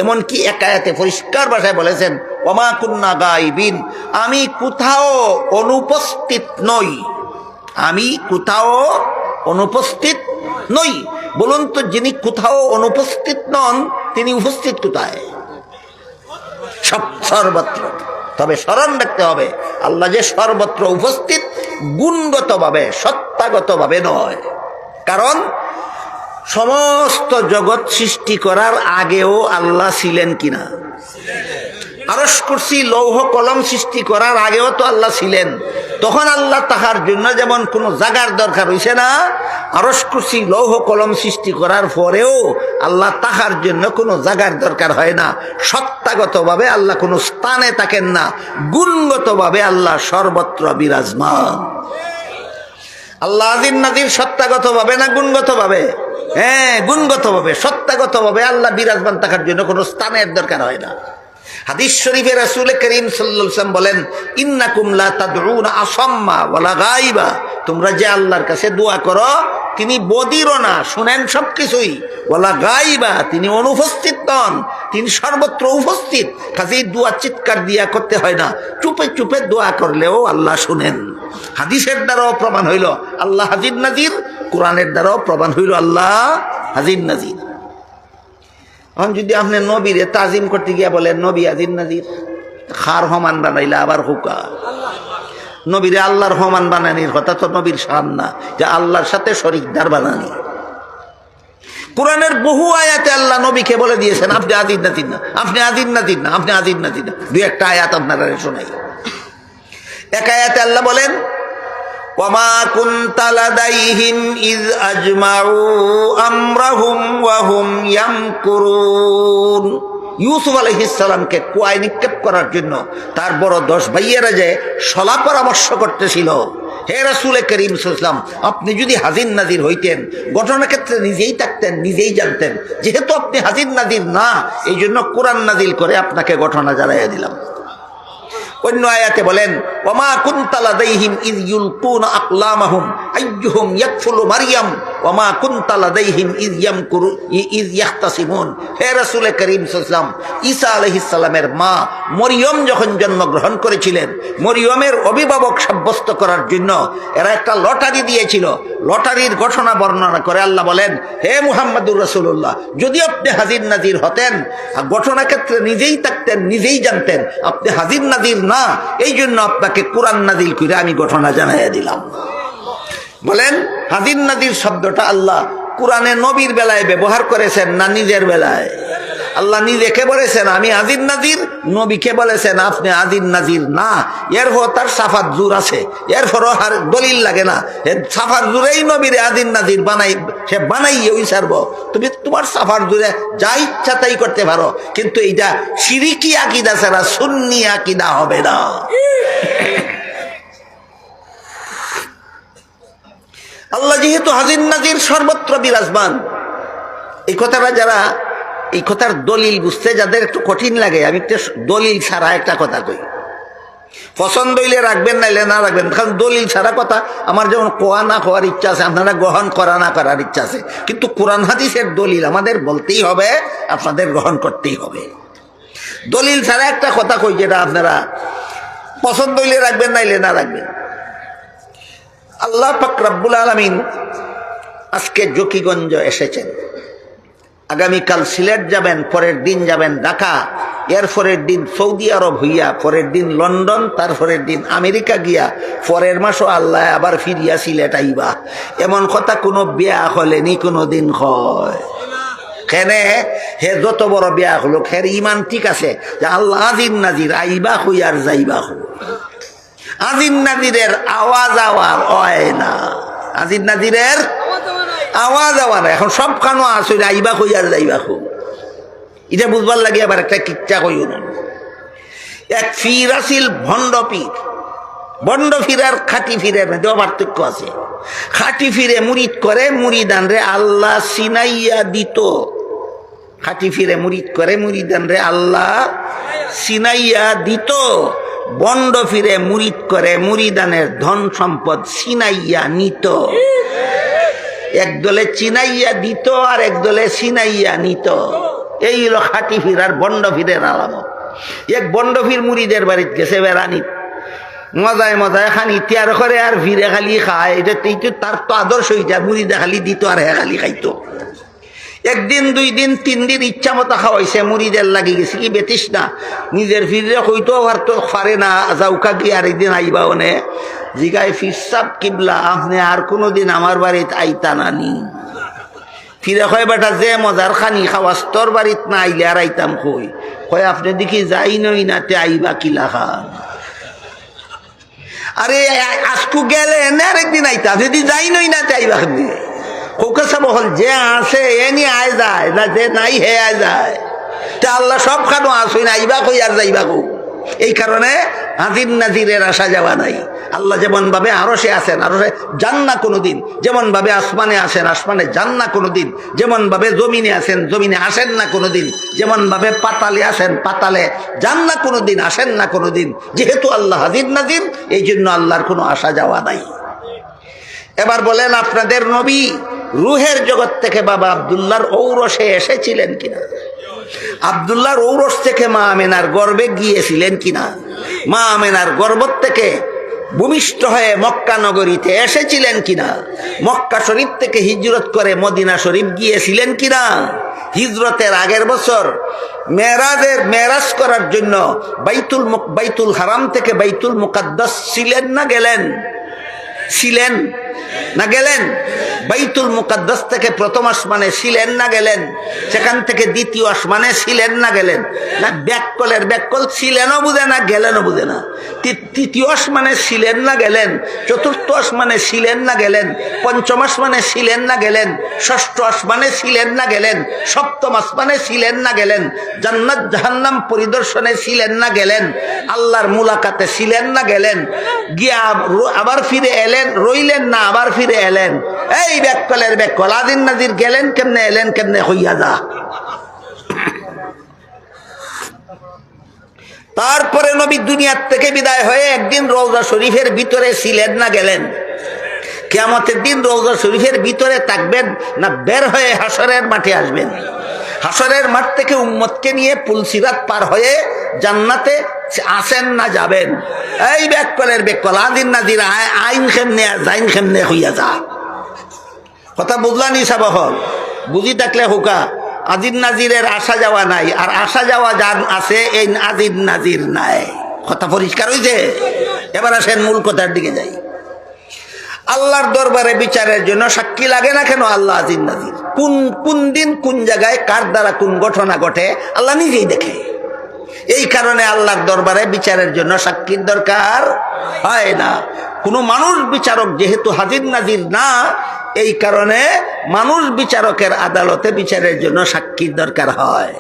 এমনকি এক আয়াতে পরিষ্কার ভাষায় বলেছেন ওমা কুন্না গায়বিন, আমি কোথাও অনুপস্থিত নই, আমি কোথাও অনুপস্থিত নই। বলুন তো, যিনি কোথাও অনুপস্থিত নন তিনি উপস্থিত কোথায়? সর্বত্র। তবে স্মরণ রাখতে হবে আল্লাহ যে সর্বত্র উপস্থিত, গুণগতভাবে সত্তাগতভাবে নয়। কারণ সমস্ত জগৎ সৃষ্টি করার আগেও আল্লাহ ছিলেন কিনা? আরশ কুরসি লৌহ কলম সৃষ্টি করার আগেও তো আল্লাহ ছিলেন। তখন আল্লাহ তাহার জন্য যেমন কোনো জায়গার দরকার হইছে না, আরশ কুরসি লৌহ কলম সৃষ্টি করার পরেও আল্লাহ তাহার জন্য কোনো জায়গার দরকার হয় না। সত্তাগতভাবে আল্লাহ কোনো স্থানে থাকেন না, গুণগতভাবে আল্লাহ সর্বত্র বিরাজমান। আল্লাহ আজিজ নাজির সত্তাগতভাবে না গুণগতভাবে? হ্যাঁ, গুণগতভাবে। সত্তাগতভাবে আল্লাহ বিরাজমান থাকার জন্য কোনো স্থানের দরকার হয় না। হাদিস শরীফে রাসূল করিম সাল্লাল্লাহু আলাইহি ওয়াসাল্লাম বলেন, ইন্নাকুম লা তাদউনা আসাম্মা ওয়ালা গায়বা, তোমরা যে আল্লাহর কাছে দোয়া করো তিনি বদিরও না, শুনেন সবকিছুই। ওয়ালা গায়বা, তিনি অনুপস্থিত নন, তিনি সর্বত্র উপস্থিত। কাজেই দোয়া চিৎকার দিয়া করতে হয় না, চুপে চুপে দোয়া করলেও আল্লাহ শুনেন। হাদিসের দ্বারাও প্রমাণ হইল আল্লাহ হাজির নাজির, কোরআনের দ্বারাও প্রমাণ হইল আল্লাহ হাজির নাজির। এখন যদি আপনি নবীরে তাজিম করতে গিয়া বলেন নবী আজির নাজির, খার হমান বানাইলে আবার হুকা। নবীরে আল্লাহর হমান বানানির কথা তো নবীর শান না, যে আল্লাহর সাথে শরীকদার বানানি। কোরআনের বহু আয়াতে আল্লাহ নবীকে বলে দিয়েছেন আপনি আজির নাজির না, আপনি আজির নাজির না, আপনি আজির নাজির না। দুই একটা আয়াত আপনারা শোনাই। এক আয়াতে আল্লাহ বলেন, ওয়ামা কুনতা লাদাইহিম ইয আজমাউ আমরাহুম ওয়া হুম ইয়ামকুরুন। ইউসুফ আলাইহিস সালামকে কুয়ায় নিক্ষেপ করার জন্য তার বড় 10 ভাইয়েরা যে সলা পরামর্শ করতেছিল, হে রাসূল করিম সাল্লাল্লাহু আলাইহি ওয়াসাল্লাম, আপনি যদি হাজির নাজির হইতেন, ঘটনাক্ষেত্রে নিজেই থাকতেন, নিজেই জানতেন। যেহেতু আপনি হাজির নাজির না, এই জন্য কোরআন নাজিল করে আপনাকে ঘটনা জানাইয়া দিলাম। অন্য আয়াতে বলেন, ওমা কুনতা লাদাইহিম ইয ইউলকুনা আকলামাহুম আইয়ুহুম ইয়াকফুলু মারইয়াম ওমা কুনতা লাদাইহিম ইয ইয়াখতাসিমুন। হে রাসূল করিম সাল্লাল্লাহু আলাইহি ওয়াসাল্লাম, ঈসা আলাইহিস সালামের মা মরিয়ম যখন জন্মগ্রহণ করেছিলেন, মরিয়মের অভিভাবক সাব্যস্ত করার জন্য এরা একটা লটারি দিয়েছিল। লটারির ঘটনা বর্ণনা করে আল্লাহ বলেন, হে মুহাম্মদুর রাসূলুল্লাহ, যদি আপনি হাজির নাজির হতেন, ঘটনাক্ষেত্রে নিজেই থাকতেন, নিজেই জানতেন, আপনি হাজির নাজির না, এই জন্য আপনাকে কোরআন নাজিল করে আমি ঘটনা জানাইয়া দিলাম। বলেন, হাজির নাজির শব্দটা আল্লাহ কোরআনে নবীর বেলায় ব্যবহার করেছেন না নিজের বেলায়? আল্লাহ নিজেকে বলেছেন আমি আজির নাজির, নবীকে বলেছেন আপনি আজির নাজির না। এরপর তার সাফাত জোর আছে, এরপরও আর দলিল লাগে না। সাফার জোরেই নবীরে আজির নাজির সে বানাইয়ে ওই সারব। তুমি তোমার সাফার জোরে যা ইচ্ছা তাই করতে পারো, কিন্তু এইটা শিরিকি আকিদা ছাড়া সুন্নি আকিদা হবে না। আল্লাহ যেহেতু হাজির নাজির সর্বত্র বিরাজমান, এই কথাটা যারা, এই কথার দলিল বুঝতে যাদের একটু কঠিন লাগে, আমি একটা দলিল ছাড়া একটা কথা কই। পছন্দ হইলে রাখবেন, নাইলে না রাখবেন, কারণ দলিল ছাড়া কথা আমার যেমন কোয়া না খাওয়ার ইচ্ছা আছে, আপনারা গ্রহণ করা না করার ইচ্ছা আছে, কিন্তু কোরআন হাদিসের দলিল আমাদের বলতেই হবে, আপনাদের গ্রহণ করতেই হবে। দলিল ছাড়া একটা কথা কই, যেটা আপনারা পছন্দ হইলে রাখবেন, নাইলে না রাখবেন। আল্লাহ পাক রব্বুল আলামিন আজকে জকিগঞ্জ এসেছেন, আগামীকাল সিলেট যাবেন, পরের দিন যাবেন ঢাকা, এর পরের দিন সৌদি আরব হইয়া, পরের দিন লন্ডন, তারপরের দিন আমেরিকা গিয়া, পরের মাসও আল্লাহ আবার ফিরিয়া সিলেট আইবা। এমন কথা কোনো বিয়া হলেনি কোনো দিন হয়? কেনে হে যত বড় বিয়া হলো, খের ইমান ঠিক আছে যে আল্লাহ আজির নাজির আইবা হই আর যাইবা হই। আজির নাজিরের আওয়াজ আওয়ার হয় না, আজির নাজিরের আওয়াজ আওয়ার এখন সব কানো আসলে আইবা কই আর যাইবা কই। এটা বুঝবার লাগে আবার একটা কিচ্ছা কই। এক ফির আসিল ভণ্ড পীর, ভণ্ড ফির আর খাঁটি ফিরের মধ্যে পার্থক্য আছে। খাঁটি ফিরে মুরিদ করে, মুরিদান রে আল্লাহ সিনাইয়া দিত। খাঁটি ফিরে মুরিদ করে, মুরিদান রে আল্লাহ সিনাইয়া দিত। বন্ড ফিরে মুরিদ করে, মুরিদানের ধন সম্পদ সিনাইয়া নিত। একদলে চিনাইয়া দিত আর একদলে সিনাইয়া নিত। এই হলো খাটি ফির আর বন্ড ফিরের আলামত। এক বন্ড ফির মুড়িদের বাড়িতে গেছে বেড়ানিত, মজায় মজায় খানি তিয়ার করে আর ফিরে খালি খায়। এটা তার তো আদর্শ হইটা, মুড়িদে খালি দিত আর হে খালি খাইতো। একদিন, 2 দিন, 3 দিন ইচ্ছা মতো খাওয়াইছে, মুড়িদের লাগি গেছে কি বেতিস না, নিজের ফিরে হইতো আর তো পারে না, যাউকা কি আরেকদিন আইবা ওনে জিগায় ফির সাব কিবলা আপনি আর কোনোদিন আমার বাড়িতে আইতা নানি। ফিরে কয় বেটা যে মজার খানি খাওয়াস তোর বাড়িত না আইলে আর আইতাম কই। কয় আপনি দেখি যাই নই না তে আইবা কিলা খান। আরে আজকু গেলে আরেকদিন আইতা, যদি যাই নই না তে আইবা খান। কৌকাসা বহল যে আসে এ নিয়ে আয় যায় না, যে নাই হে আয় যায়। তা আল্লাহ সব খানো আসই না, আইবা কই আর যাইবা কো। এই কারণে হাজির নাজিরের আসা যাওয়া নাই। আল্লাহ যেমন ভাবে আরশে আছেন, আরশে যান না কোনোদিন। যেমন ভাবে আসমানে আসেন, আসমানে যান না কোনোদিন। যেমন ভাবে জমিনে আছেন, জমিনে আসেন না কোনোদিন। যেমন ভাবে পাতালে আসেন, পাতালে যান না কোনোদিন, আসেন না কোনোদিন। যেহেতু আল্লাহ হাজির নাজির, এই জন্য আল্লাহর কোনো আসা যাওয়া নাই। এবার বলেন, আপনাদের নবী রুহের জগৎ থেকে বাবা আব্দুল্লাহর ঔরসে এসেছিলেন কিনা? আব্দুল্লাহর ঔরস থেকে মা আমেনার গর্ভে গিয়েছিলেন কিনা? মা আমেনার গর্ভ থেকে ভূমিষ্ঠ হয়ে মক্কা নগরীতে এসেছিলেন কিনা? মক্কা শরীফ থেকে হিজরত করে মদিনা শরীফ গিয়েছিলেন কিনা? হিজরতের আগের বছর মেরাজ করার জন্য বাইতুল হারাম থেকে বাইতুল মুকাদ্দাস ছিলেন না গেলেন? ছিলেন না গেলেন? বাইতুল মুকাদ্দাস থেকে প্রথম আসমানে ছিলেন না গেলেন? সেখান থেকে দ্বিতীয় আসমানে ছিলেন না গেলেন? না ব্যাককলের ব্যাককল ছিলেনও বুঝে না, গেলেনও বুঝে না। তৃতীয় আসমানে ছিলেন না গেলেন? চতুর্থ আসমানে ছিলেন না গেলেন? পঞ্চম আসমানে ছিলেন না গেলেন? ষষ্ঠ আসমানে ছিলেন না গেলেন? সপ্তম আসমানে ছিলেন না গেলেন? জান্নাত জাহান্নাম পরিদর্শনে ছিলেন না গেলেন? আল্লাহর মুলাকাতে ছিলেন না গেলেন? গিয়া আবার ফিরে এলেন, রইলেন না, আবার ফিরে এলেন। এই ব্যাককলের ব্যাককল আদিন নাজির গেলেন কেমনে, এলেন কেমনে, হইয়া যা। তারপরে নবী দুনিয়ার থেকে বিদায় হয়ে একদিন রওজা শরীফের ভিতরে ছিলেন না গেলেন? কিয়ামতের দিন রওজা শরীফের ভিতরে থাকবেন না বের হয়ে হাসরের মাঠে আসবেন? হাসরের মাঠ থেকে উম্মতকে নিয়ে পুলসিরাত পার হয়ে জান্নাতে আসেন না যাবেন? এই ব্যাককলের ব্যাককল আদিন নাজির আইন কেমনে আর জাইন কেমনে, হইয়া যা। কথা বুঝলানি সাবহল? বুঝি থাকলে হুকা। আজির নাজিরের আসা যাওয়া নাই, আর আসা যাওয়া যার আছে এই আজির নাজির নাই। কথা পরিষ্কার হয়েছে? এবার আসেন মূল কথার দিকে যাই। আল্লাহর দরবারে বিচারের জন্য সাক্ষী লাগে না কেন? আল্লাহ আজির নাজির। কোন দিন কোন জায়গায় কার দ্বারা কোন ঘটনা ঘটে আল্লাহ নিজেই দেখে। এই কারণে আল্লাহর দরবারে বিচারের জন্য সাক্ষীর দরকার হয় না। কোনো মানুষ বিচারক যেহেতু হাজির নাজির না, এই কারণে মানুষ বিচারকের আদালতে বিচারের জন্য সাক্ষীর দরকার হয়।